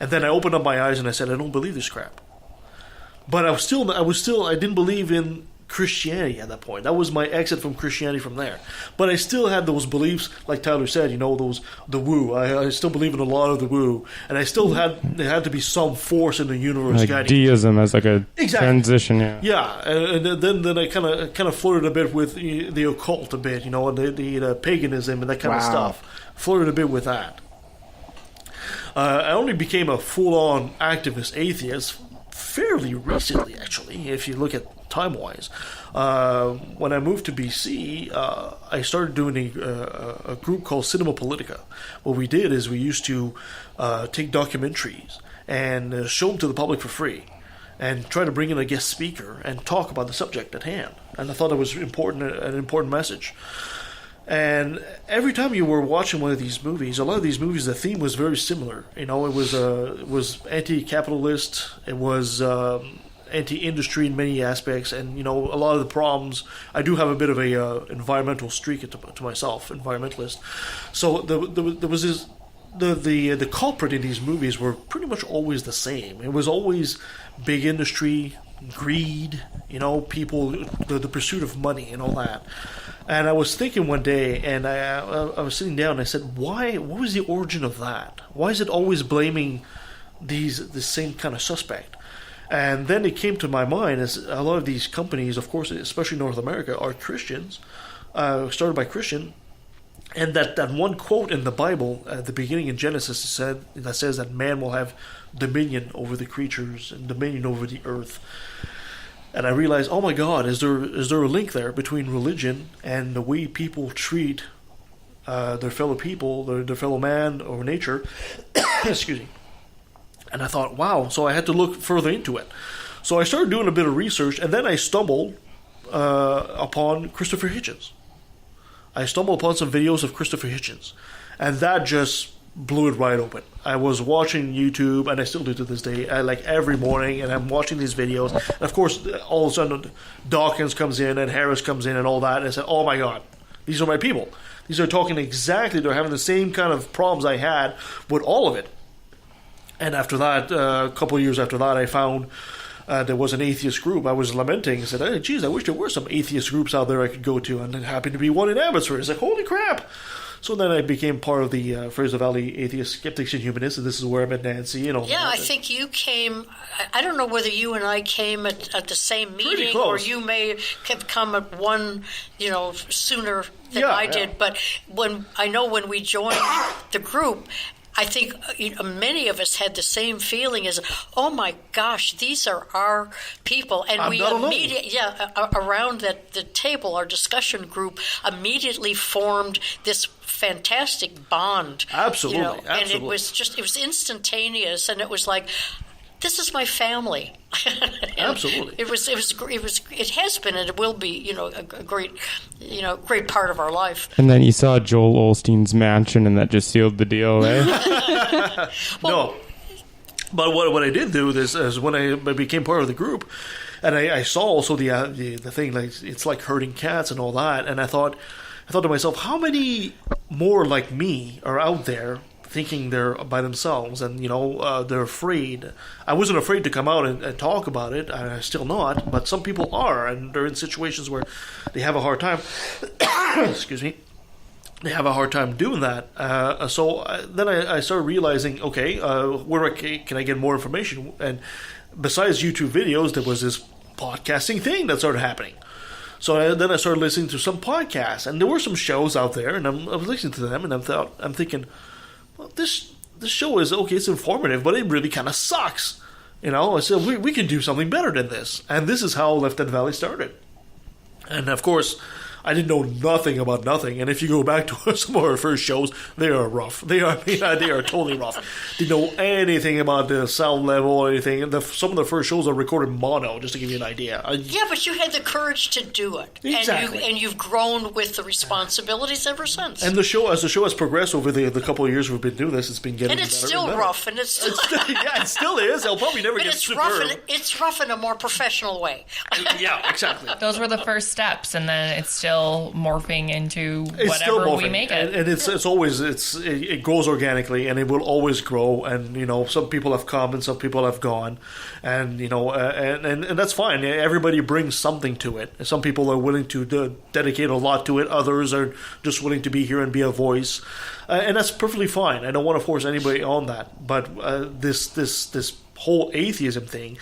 And then I opened up my eyes and I said, I don't believe this crap. But I didn't believe in Christianity at that point. That was my exit from Christianity from there. But I still had those beliefs, like Tyler said, the woo. I still believe in a lot of the woo. And I still there had to be some force in the universe like guiding. deism as like a transition, yeah. Yeah, and then I kind of flirted a bit with the occult a bit, and the paganism and that kind of stuff. Flirted a bit with that. I only became a full-on activist atheist fairly recently, actually, if you look at time-wise. When I moved to BC, I started doing a group called Cinema Politica. What we did is we used to take documentaries and show them to the public for free and try to bring in a guest speaker and talk about the subject at hand. And I thought it was an important message. And every time you were watching one of these movies, a lot of these movies, the theme was very similar. It was anti-capitalist. It was anti-industry in many aspects, and a lot of the problems. I do have a bit of a environmental streak to myself, environmentalist. So there was this. The culprit in these movies were pretty much always the same. It was always big industry, greed, people, the pursuit of money and all that. And I was thinking one day, and I was sitting down, and I said, what was the origin of that? Why is it always blaming the same kind of suspect? And then it came to my mind, as a lot of these companies, of course, especially North America, are Christians, started by Christian. And that one quote in the Bible at the beginning in Genesis says that man will have dominion over the creatures and dominion over the earth. And I realized, oh my God, is there a link there between religion and the way people treat their fellow people, their fellow man or nature? Excuse me. And I thought, wow, so I had to look further into it. So I started doing a bit of research, and then I stumbled upon Christopher Hitchens. I stumbled upon some videos of Christopher Hitchens, and that just blew it right open. I was watching YouTube, and I still do to this day, like every morning, and I'm watching these videos. And of course, all of a sudden, Dawkins comes in, and Harris comes in, and all that, and I said, oh my God, these are my people. These are talking exactly, they're having the same kind of problems I had with all of it. And after that, a couple of years after that, I found there was an atheist group. I was lamenting. I said, hey, geez, I wish there were some atheist groups out there I could go to. And there happened to be one in Abbotsford. It's like, holy crap. So then I became part of the Fraser Valley Atheist Skeptics and Humanists, and this is where I met Nancy. Yeah, I think you came, I don't know whether you and I came at the same meeting, or you may have come at one, sooner than I did. But when we joined the group, I think many of us had the same feeling as, oh my gosh, these are our people. And we immediately, around the table, our discussion group immediately formed this fantastic bond. Absolutely. And it was instantaneous, and it was like, this is my family. Absolutely. It has been, and it will be, a great, great part of our life. And then you saw Joel Osteen's mansion, and that just sealed the deal, eh? No. But what I did do is when I became part of the group, and I saw also the thing, like it's like herding cats and all that, and I thought to myself, how many more like me are out there thinking they're by themselves, and they're afraid. I wasn't afraid to come out and talk about it. I'm still not, but some people are, and they're in situations where they have a hard time. Excuse me. They have a hard time doing that. So then I started realizing, okay, where can I get more information? And besides YouTube videos, there was this podcasting thing that started happening. So then I started listening to some podcasts, and there were some shows out there, and I was listening to them, and I'm thinking, well, this show is okay, it's informative, but it really kind of sucks. I said, we can do something better than this. And this is how Left End Valley started. And of course, I didn't know nothing about nothing. And if you go back to some of our first shows, they are rough. They are totally rough. Didn't know anything about the sound level or anything. Some of the first shows are recorded mono, just to give you an idea. Yeah, but you had the courage to do it. Exactly. And you've grown with the responsibilities ever since. And the show has progressed over the couple of years we've been doing this, it's been getting better. And it's still rough, and it's still... yeah, it still is. It'll probably never get superb. It's rough in a more professional way. Yeah, exactly. Those were the first steps, and then it's still morphing into whatever we make it. And it's always it grows organically, and it will always grow. And some people have come and some people have gone, and and that's fine. Everybody brings something to it. Some people are willing to dedicate a lot to it. Others are just willing to be here and be a voice, and that's perfectly fine. I don't want to force anybody on that. But this whole atheism thing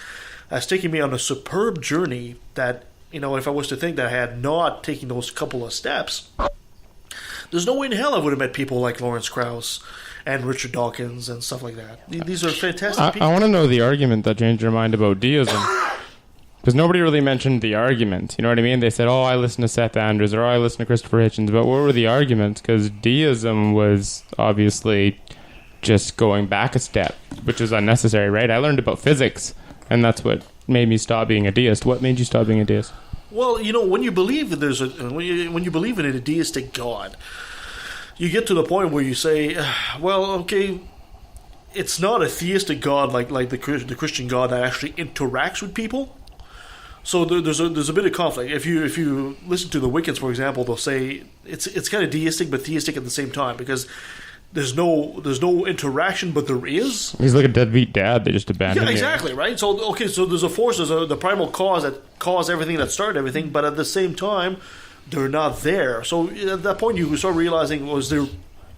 has taken me on a superb journey that. If I was to think that I had not taken those couple of steps, there's no way in hell I would have met people like Lawrence Krauss and Richard Dawkins and stuff like that. These are fantastic people. I want to know the argument that changed your mind about deism. Because nobody really mentioned the argument. You know what I mean? They said, I listen to Seth Andrews, or I listen to Christopher Hitchens. But what were the arguments? Because deism was obviously just going back a step, which is unnecessary, right? I learned about physics, and that's what made me stop being a deist. What made you stop being a deist? Well, when you believe that when you believe in a deistic God, you get to the point where you say, well, okay, it's not a theistic God like the Christian God that actually interacts with people. So there's a bit of conflict. If you listen to the Wiccans, for example, they'll say it's kind of deistic but theistic at the same time, because there's no interaction, but there is. He's like a deadbeat dad. They just abandoned him. Yeah, exactly, right? So, so there's a force, there's the primal cause that caused everything, that started everything, but at the same time, they're not there. So at that point, you start realizing, you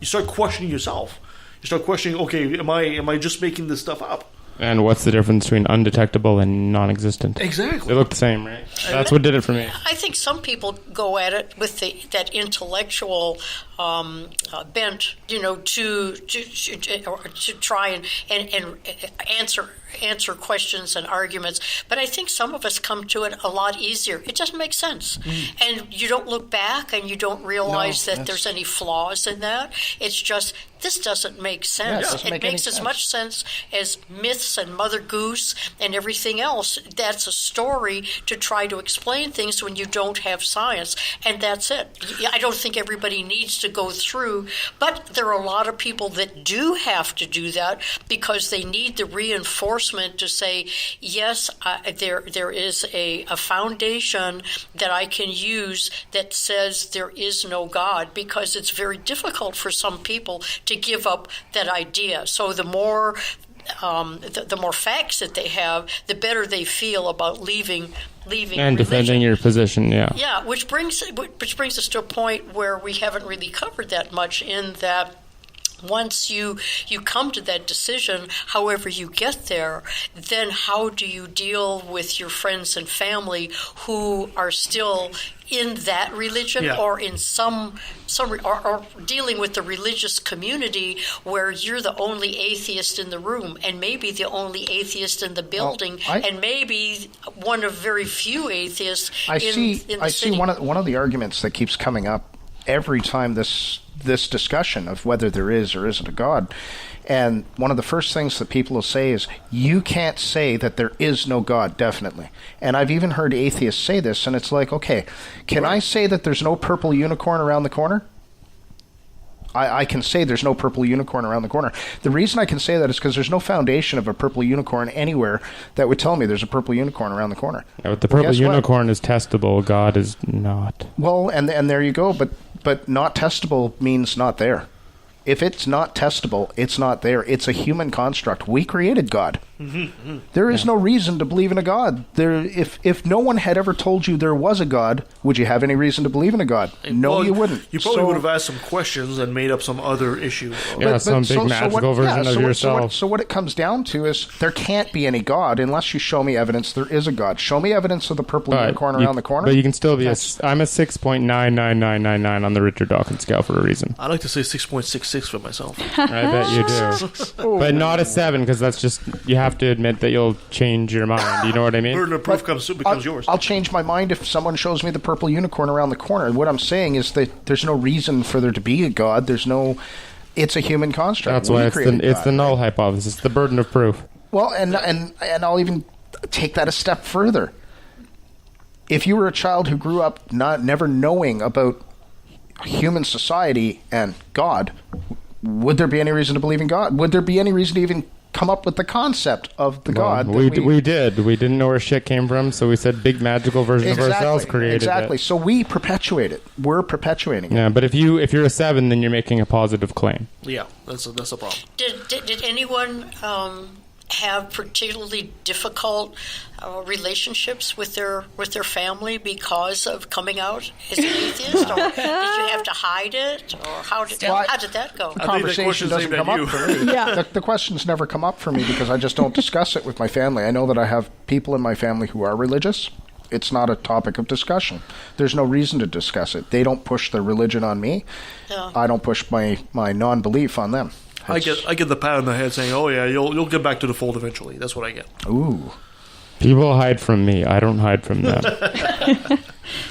start questioning yourself. You start questioning, okay, am I just making this stuff up? And what's the difference between undetectable and non-existent? Exactly. They look the same, right? That's what did it for me. I think some people go at it with that intellectual bent, to try and answer questions and arguments. But I think some of us come to it a lot easier. It doesn't make sense. And you don't look back and you don't realize that there's any flaws in that. It's just, this doesn't make sense. It makes as much sense as myths and Mother Goose and everything else. That's a story to try to explain things when you don't have science, and that's it. I don't think everybody needs to go through, but there are a lot of people that do have to do that because they need the reinforcement to say, yes, there is a foundation that I can use that says there is no God, because it's very difficult for some people to give up that idea. So the more facts that they have, the better they feel about leaving and defending your position. Yeah, which brings us to a point where we haven't really covered that much, in that once you come to that decision, however you get there, then how do you deal with your friends and family who are still in that religion, or in some or dealing with the religious community where you're the only atheist in the room, and maybe the only atheist in the building, and maybe one of very few atheists in the city. One of the arguments that keeps coming up every time this this discussion of whether there is or isn't a God. And one of the first things that people will say is, you can't say that there is no God, definitely. And I've even heard atheists say this, and it's like, okay, can I say that there's no purple unicorn around the corner? I can say there's no purple unicorn around the corner. The reason I can say that is because there's no foundation of a purple unicorn anywhere that would tell me there's a purple unicorn around the corner. Yeah, but the purple unicorn is testable. God is not. Well, and there you go. But not testable means not there. If it's not testable, it's not there. It's a human construct. We created God. There is no reason to believe in a God. If no one had ever told you there was a God, would you have any reason to believe in a God? No, Well, you wouldn't. You probably would have asked some questions and made up some other issue. Yeah, some big magical version of yourself. So what it comes down to is there can't be any God unless you show me evidence there is a God. Show me evidence of the purple unicorn around the corner. But you can still be I'm a 6.99999 on the Richard Dawkins scale for a reason. I like to say 6.66 for myself. I bet you do. But not a 7, because that's just, you have to admit that you'll change your mind. You know what I mean? Burden of proof becomes yours. I'll change my mind if someone shows me the purple unicorn around the corner. What I'm saying is that there's no reason for there to be a God. It's a human construct. That's why it's the null hypothesis, the burden of proof. Well, and I'll even take that a step further. If you were a child who grew up never knowing about human society and God, would there be any reason to believe in God? Would there be any reason to even come up with the concept of the God? We did. We didn't know where shit came from, so we said big magical version of ourselves created exactly. it. So we perpetuate it. We're perpetuating it. Yeah, but if you're a 7, then you're making a positive claim. Yeah, that's a problem. Did anyone have particularly difficult relationships with their family because of coming out as an atheist, or did you have to hide it, or how did that go? The conversation doesn't come up for me. Yeah. The questions never come up for me because I just don't discuss it with my family. I know that I have people in my family who are religious. It's not a topic of discussion. There's no reason to discuss it. They don't push their religion on me. Yeah. I don't push my non-belief on them. I get the pat on the head saying, "Oh yeah, you'll get back to the fold eventually." That's what I get. Ooh. People hide from me. I don't hide from them.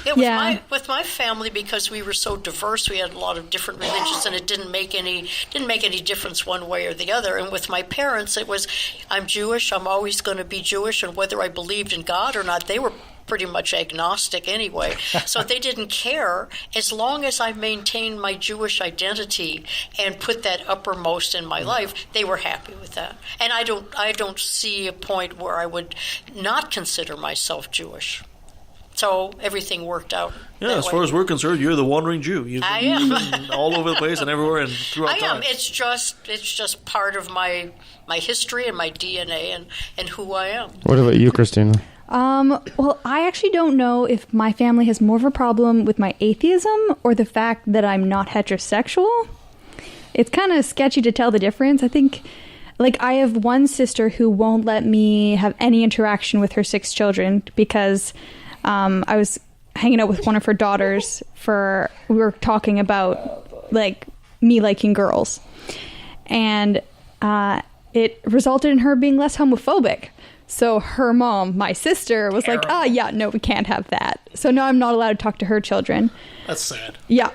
With my family, because we were so diverse, we had a lot of different religions, and it didn't make any difference one way or the other. And with my parents, it was, I'm Jewish, I'm always going to be Jewish, and whether I believed in God or not, they were pretty much agnostic anyway. So they didn't care as long as I maintained my Jewish identity and put that uppermost in my life. They were happy with that. And I don't see a point where I would not consider myself Jewish. So everything worked out. Yeah, as far as we're concerned, you're the wandering Jew. I am all over the place and everywhere and throughout time. I am. It's just part of my history and my DNA and who I am. What about you, Christina? Well, I actually don't know if my family has more of a problem with my atheism or the fact that I'm not heterosexual. It's kind of sketchy to tell the difference. I think, I have one sister who won't let me have any interaction with her 6 children because I was hanging out with one of her daughters we were talking about, me liking girls. And it resulted in her being less homophobic. So her mom, my sister, was like, no, we can't have that. So now I'm not allowed to talk to her children. That's sad. Yeah.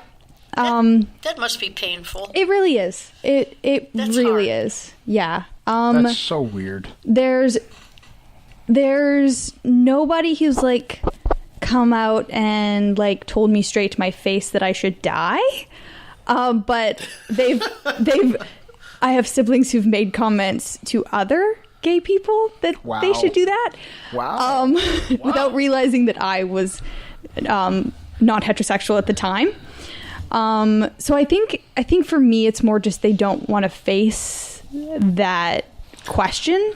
That must be painful. It really is. It really is. Yeah. That's so weird. There's nobody who's come out and told me straight to my face that I should die. But I have siblings who've made comments to other gay people that they should do that. Wow. Without realizing that I was not heterosexual at the time. So I think for me it's more just they don't want to face that question.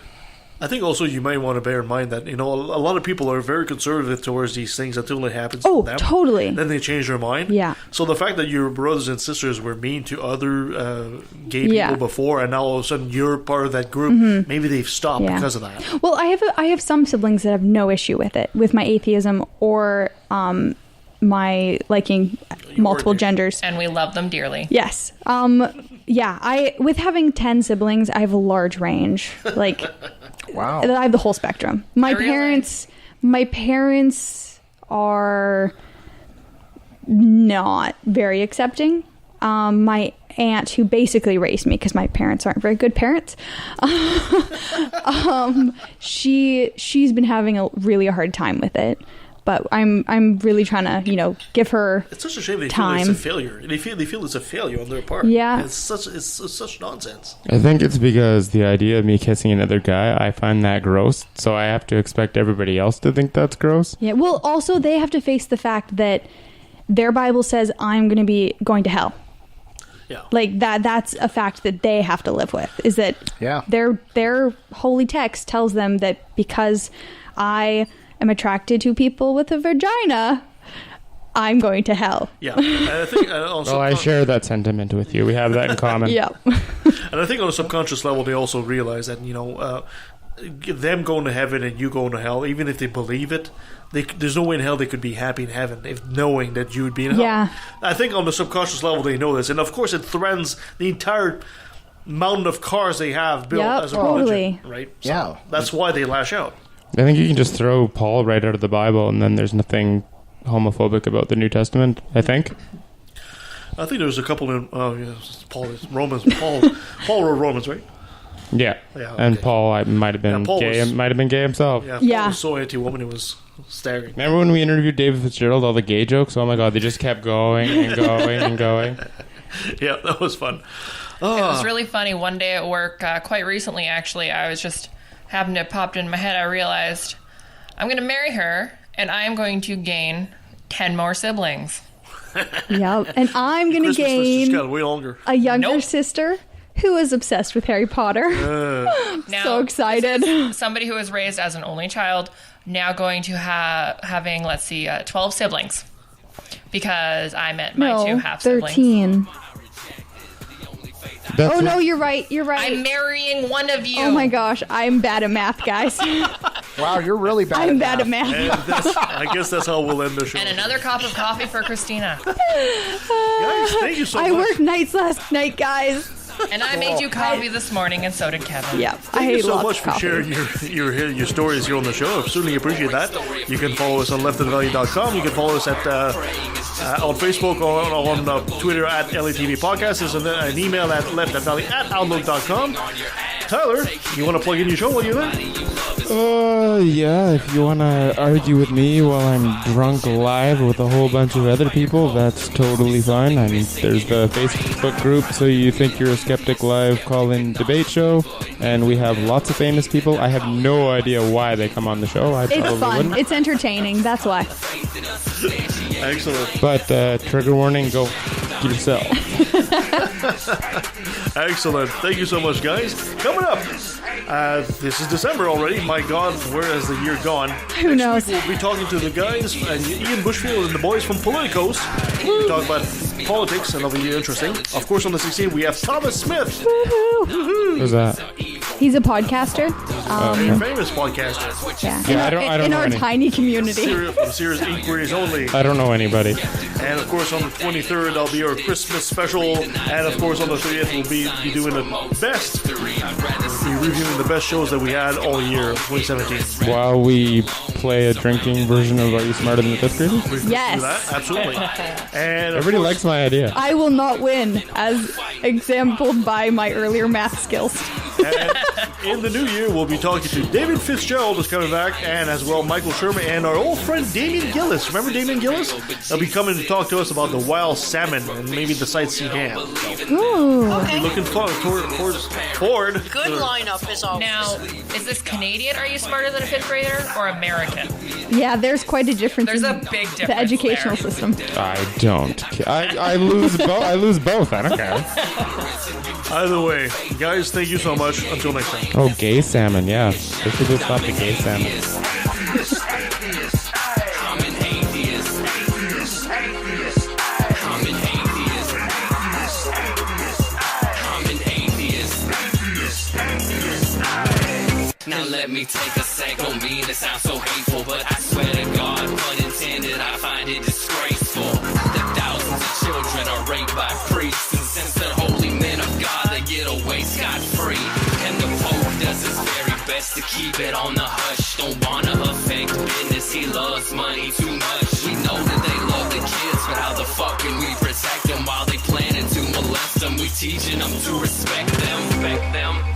I think also you might want to bear in mind that, a lot of people are very conservative towards these things until it happens to them. Oh, totally. Then they change their mind. Yeah. So the fact that your brothers and sisters were mean to other gay people before, and now all of a sudden you're part of that group, maybe they've stopped because of that. Well, I have some siblings that have no issue with it, with my atheism or my liking multiple genders. And we love them dearly. Yes. With having 10 siblings, I have a large range. Wow. I have the whole spectrum. My parents are not very accepting. my aunt, who basically raised me because my parents aren't very good parents, she's been having a really hard time with it. But I'm really trying to, give her It's such a shame they time. feel it's a failure. They feel it's a failure on their part. Yeah. It's such nonsense. I think it's because the idea of me kissing another guy, I find that gross, so I have to expect everybody else to think that's gross. Yeah, well, also they have to face the fact that their Bible says I'm going to be going to hell. Yeah. Like that's a fact that they have to live with, is that Yeah. their holy text tells them that because I am attracted to people with a vagina, I'm going to hell. Yeah. And I think also Well, I share that sentiment with you. We have that in common. Yeah. And I think on a subconscious level, they also realize that, them going to heaven and you going to hell, even if they believe it, there's no way in hell they could be happy in heaven if knowing that you would be in hell. Yeah. I think on the subconscious level, they know this. And of course, it threatens the entire mountain of cars they have built Yep, as a totally. religion. Right? So Yeah. that's why they lash out. I think you can just throw Paul right out of the Bible, and then there's nothing homophobic about the New Testament, I think. I think there's a couple in Paul wrote Romans, right? Yeah. Yeah, And okay. Paul might have been Paul gay. was- Might have been gay himself. Yeah, Yeah. Paul was so anti-woman, it was staggering. Remember when we interviewed David Fitzgerald, all the gay jokes? Oh my god, they just kept going and going and going. Yeah, that was fun. It was really funny. One day at work, quite recently actually, I was just happened to popped in my head. I realized I'm going to marry her, and I am going to gain 10 more siblings. Yep. And I'm going to Christmas list just gain got way longer. a younger Nope. sister who is obsessed with Harry Potter. Now, So excited. Somebody who was raised as an only child, now going to having 12 siblings, because I met my two No, half siblings. 13. That's Oh, no, you're right. You're right. I'm marrying one of you. Oh my gosh, I'm bad at math, guys. Wow, you're really bad. I'm at bad at math. math. I guess that's how we'll end the show. And another cup of coffee for Christina. Guys, thank you so I much. worked nights last night, guys. And I made you coffee this morning, and so did Kevin. Yeah, Thank I you hate so lots much of for coffee. sharing your stories here on the show. I certainly appreciate that. You can follow us on leftinvalley.com. You can follow us at on Facebook or on Twitter at LATV Podcast. There's an email at leftinvalley@outlook.com. Tyler, you want to plug in your show while you're there? Yeah, if you want to argue with me while I'm drunk live with a whole bunch of other people, that's totally fine. I mean, there's the Facebook group, So You Think You're a Skeptic live call-in debate show, and we have lots of famous people. I have no idea why they come on the show. I It's probably fun. wouldn't. It's entertaining. That's why. Excellent. But trigger warning, go yourself. Excellent. Thank you so much, guys. Coming up, this is December already. My God, where has the year gone? Who knows? We'll be talking to the guys, Ian Bushfield and the boys from Politicos. We'll talk about politics, and it'll be interesting. Of course, on the 16th, we have Thomas Smith, Who's that? He's a podcaster. a famous podcaster. Yeah, I don't in know our any. tiny community. Serious Inquiries Only. I don't know anybody. And of course, on the 23rd, there'll be our Christmas special. And of course, on the 30th, we'll be doing the best. We'll be reviewing the best shows that we had all year, 2017. While we play a drinking version of Are You Smarter Than the Fifth Graders? We can Yes. do that, absolutely. And of Everybody course, likes my idea. I will not win, as exampled by my earlier math skills. and in the new year, we'll be talking to David Fitzgerald, who's coming back, and as well Michael Sherman and our old friend Damien Gillis. Remember Damien Gillis? They'll be coming to talk to us about the wild salmon and maybe the sights he had. Ooh. Okay. Looking forward. Good lineup as always. Now, is this Canadian? Are you smarter than a fifth grader, or American? Yeah, there's quite a difference There's in a big difference the educational there. system. I don't. I lose both. I lose both. I don't care. Either way, guys, thank you so much. Until next time. Oh, gay salmon. Yeah, they should just stop the gay salmon. Now let me take a sec, don't mean to sound so hateful, but I swear to God, pun intended, I find it disgraceful that thousands of children are raped by priests, and since they're holy men of God, they get away scot-free, and the Pope does his very best to keep it on the hush. Don't wanna affect business, he loves money too much. We know that they love the kids, but how the fuck can we protect them while they planning to molest them. We teaching them to respect them.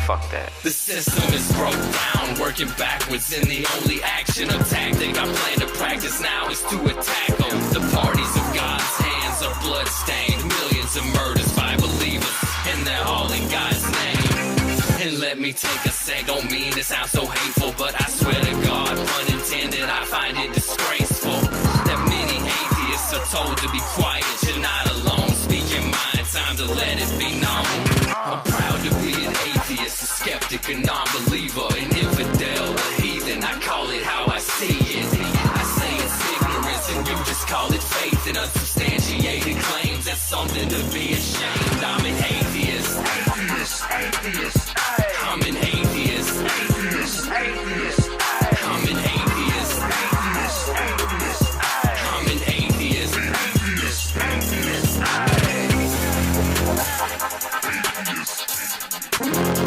Fuck that. The system is broke down, working backwards, and the only action or tactic I plan to practice now is to attack them. The parties of God's hands are bloodstained, millions of murders by believers, and they're all in God's name. And let me take a sec, don't mean to sound so hateful, but I swear to God, pun intended, I find it disgraceful that many atheists are told to be quiet. You're not alone, speak your mind, time to let it be known. I'm proud to be an atheist, a skeptic, a non-believer, an infidel, a heathen. I call it how I see it. I say it's ignorance and you just call it faith, and unsubstantiated claims. That's something to be ashamed. I'm an atheist. Atheist. I'm an atheist. Atheist. I'm an atheist. I'm an atheist. Atheist.